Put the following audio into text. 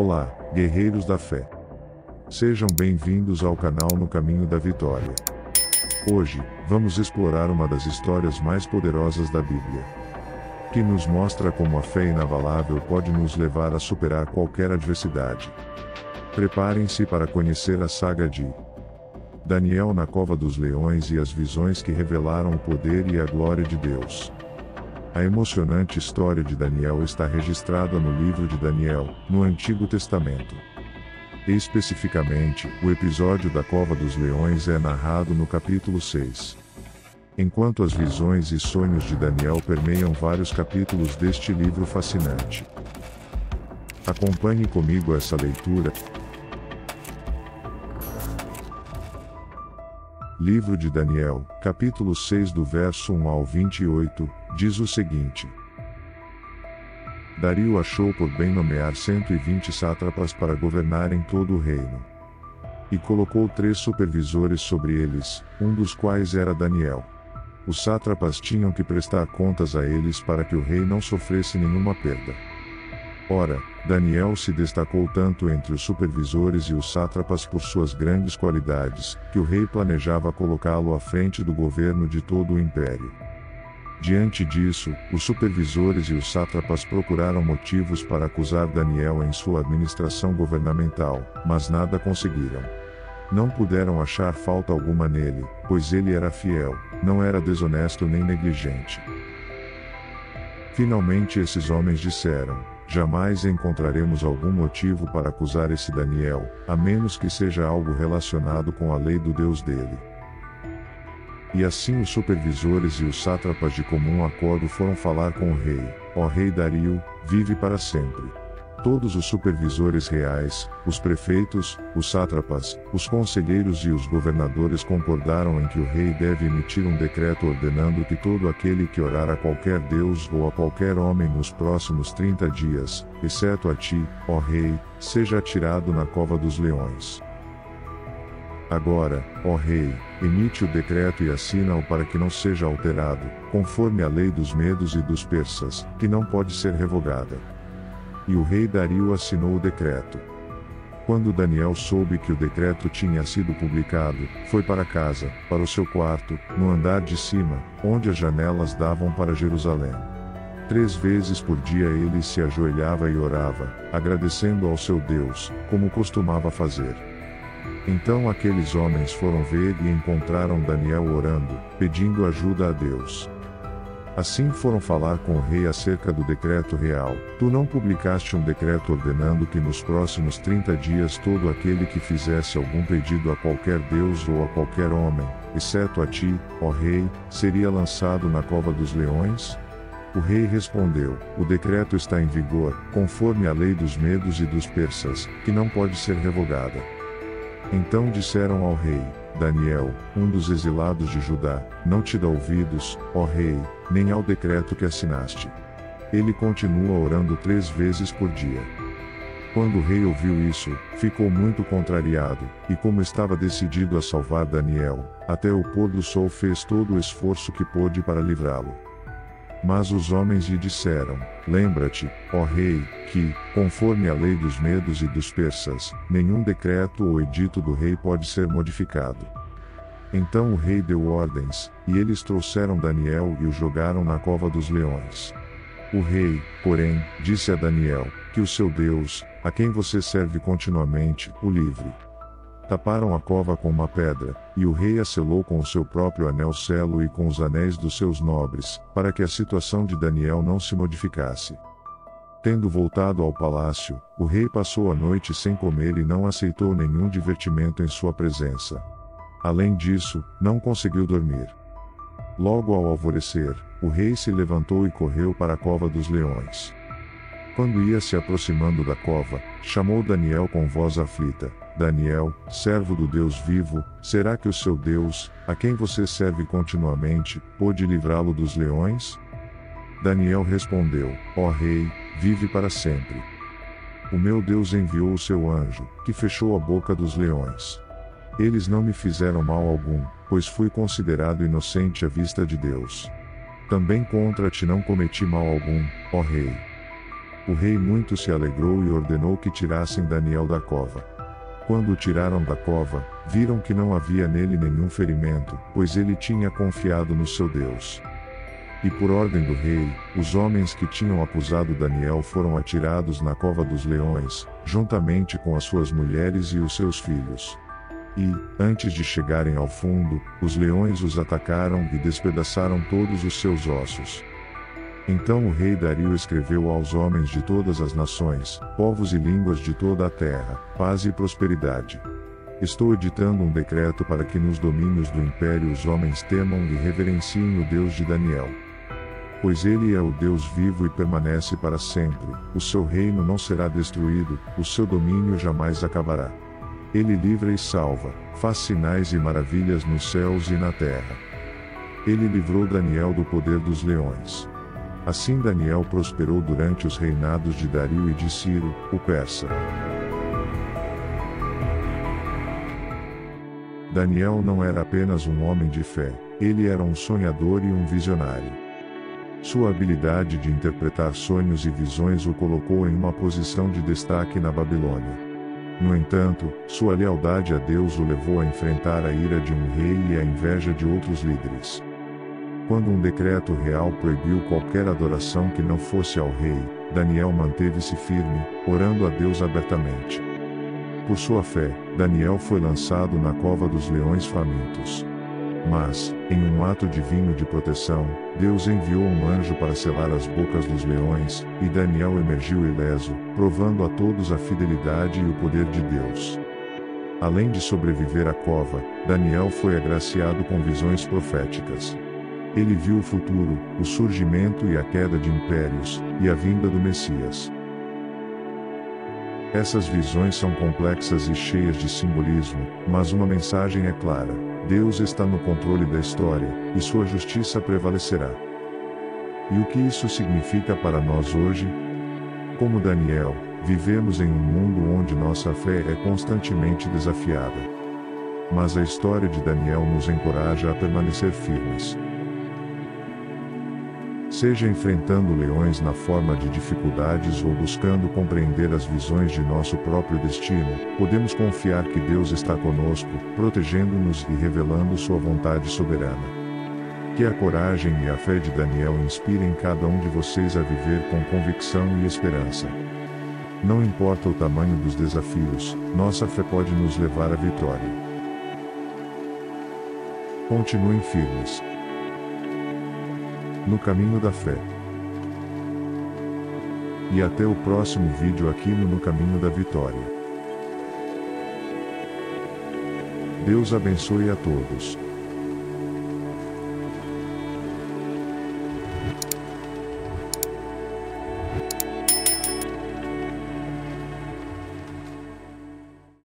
Olá, guerreiros da fé. Sejam bem-vindos ao canal No Caminho da Vitória. Hoje, vamos explorar uma das histórias mais poderosas da Bíblia, que nos mostra como a fé inabalável pode nos levar a superar qualquer adversidade. Preparem-se para conhecer a saga de Daniel na cova dos leões e as visões que revelaram o poder e a glória de Deus. A emocionante história de Daniel está registrada no livro de Daniel, no Antigo Testamento. Especificamente, o episódio da Cova dos Leões é narrado no capítulo 6. Enquanto as visões e sonhos de Daniel permeiam vários capítulos deste livro fascinante. Acompanhe comigo essa leitura. Livro de Daniel, capítulo 6 do verso 1 ao 28, diz o seguinte: Dario achou por bem nomear 120 sátrapas para governarem todo o reino. E colocou 3 supervisores sobre eles, um dos quais era Daniel. Os sátrapas tinham que prestar contas a eles para que o rei não sofresse nenhuma perda. Ora, Daniel se destacou tanto entre os supervisores e os sátrapas por suas grandes qualidades, que o rei planejava colocá-lo à frente do governo de todo o império. Diante disso, os supervisores e os sátrapas procuraram motivos para acusar Daniel em sua administração governamental, mas nada conseguiram. Não puderam achar falta alguma nele, pois ele era fiel, não era desonesto nem negligente. Finalmente esses homens disseram: jamais encontraremos algum motivo para acusar esse Daniel, a menos que seja algo relacionado com a lei do Deus dele. E assim os supervisores e os sátrapas de comum acordo foram falar com o rei: ó rei Dario, vive para sempre. Todos os supervisores reais, os prefeitos, os sátrapas, os conselheiros e os governadores concordaram em que o rei deve emitir um decreto ordenando que todo aquele que orar a qualquer deus ou a qualquer homem nos próximos 30 dias, exceto a ti, ó rei, seja atirado na cova dos leões. Agora, ó rei, emite o decreto e assina-o para que não seja alterado, conforme a lei dos medos e dos persas, que não pode ser revogada. E o rei Dario assinou o decreto. Quando Daniel soube que o decreto tinha sido publicado, foi para casa, para o seu quarto, no andar de cima, onde as janelas davam para Jerusalém. 3 vezes por dia ele se ajoelhava e orava, agradecendo ao seu Deus, como costumava fazer. Então aqueles homens foram ver e encontraram Daniel orando, pedindo ajuda a Deus. Assim foram falar com o rei acerca do decreto real: tu não publicaste um decreto ordenando que nos próximos 30 dias todo aquele que fizesse algum pedido a qualquer deus ou a qualquer homem, exceto a ti, ó rei, seria lançado na cova dos leões? O rei respondeu: o decreto está em vigor, conforme a lei dos medos e dos persas, que não pode ser revogada. Então disseram ao rei: Daniel, um dos exilados de Judá, não te dá ouvidos, ó rei, nem ao decreto que assinaste. Ele continua orando 3 vezes por dia. Quando o rei ouviu isso, ficou muito contrariado, e como estava decidido a salvar Daniel, até o pôr do sol fez todo o esforço que pôde para livrá-lo. Mas os homens lhe disseram: lembra-te, ó rei, que, conforme a lei dos medos e dos persas, nenhum decreto ou edito do rei pode ser modificado. Então o rei deu ordens, e eles trouxeram Daniel e o jogaram na cova dos leões. O rei, porém, disse a Daniel: que o seu Deus, a quem você serve continuamente, o livre. Taparam a cova com uma pedra, e o rei a selou com o seu próprio anel-selo e com os anéis dos seus nobres, para que a situação de Daniel não se modificasse. Tendo voltado ao palácio, o rei passou a noite sem comer e não aceitou nenhum divertimento em sua presença. Além disso, não conseguiu dormir. Logo ao alvorecer, o rei se levantou e correu para a cova dos leões. Quando ia se aproximando da cova, chamou Daniel com voz aflita: Daniel, servo do Deus vivo, será que o seu Deus, a quem você serve continuamente, pôde livrá-lo dos leões? Daniel respondeu: ó rei, vive para sempre. O meu Deus enviou o seu anjo, que fechou a boca dos leões. Eles não me fizeram mal algum, pois fui considerado inocente à vista de Deus. Também contra ti não cometi mal algum, ó rei. O rei muito se alegrou e ordenou que tirassem Daniel da cova. Quando o tiraram da cova, viram que não havia nele nenhum ferimento, pois ele tinha confiado no seu Deus. E por ordem do rei, os homens que tinham acusado Daniel foram atirados na cova dos leões, juntamente com as suas mulheres e os seus filhos. E, antes de chegarem ao fundo, os leões os atacaram e despedaçaram todos os seus ossos. Então o rei Dario escreveu aos homens de todas as nações, povos e línguas de toda a terra, paz e prosperidade. Estou editando um decreto para que nos domínios do império os homens temam e reverenciem o Deus de Daniel. Pois ele é o Deus vivo e permanece para sempre, o seu reino não será destruído, o seu domínio jamais acabará. Ele livra e salva, faz sinais e maravilhas nos céus e na terra. Ele livrou Daniel do poder dos leões. Assim Daniel prosperou durante os reinados de Dario e de Ciro, o persa. Daniel não era apenas um homem de fé, ele era um sonhador e um visionário. Sua habilidade de interpretar sonhos e visões o colocou em uma posição de destaque na Babilônia. No entanto, sua lealdade a Deus o levou a enfrentar a ira de um rei e a inveja de outros líderes. Quando um decreto real proibiu qualquer adoração que não fosse ao rei, Daniel manteve-se firme, orando a Deus abertamente. Por sua fé, Daniel foi lançado na cova dos leões famintos. Mas, em um ato divino de proteção, Deus enviou um anjo para selar as bocas dos leões, e Daniel emergiu ileso, provando a todos a fidelidade e o poder de Deus. Além de sobreviver à cova, Daniel foi agraciado com visões proféticas. Ele viu o futuro, o surgimento e a queda de impérios, e a vinda do Messias. Essas visões são complexas e cheias de simbolismo, mas uma mensagem é clara: Deus está no controle da história, e sua justiça prevalecerá. E o que isso significa para nós hoje? Como Daniel, vivemos em um mundo onde nossa fé é constantemente desafiada. Mas a história de Daniel nos encoraja a permanecer firmes. Seja enfrentando leões na forma de dificuldades ou buscando compreender as visões de nosso próprio destino, podemos confiar que Deus está conosco, protegendo-nos e revelando sua vontade soberana. Que a coragem e a fé de Daniel inspirem cada um de vocês a viver com convicção e esperança. Não importa o tamanho dos desafios, nossa fé pode nos levar à vitória. Continuem firmes no caminho da fé. E até o próximo vídeo aqui no Caminho da Vitória. Deus abençoe a todos.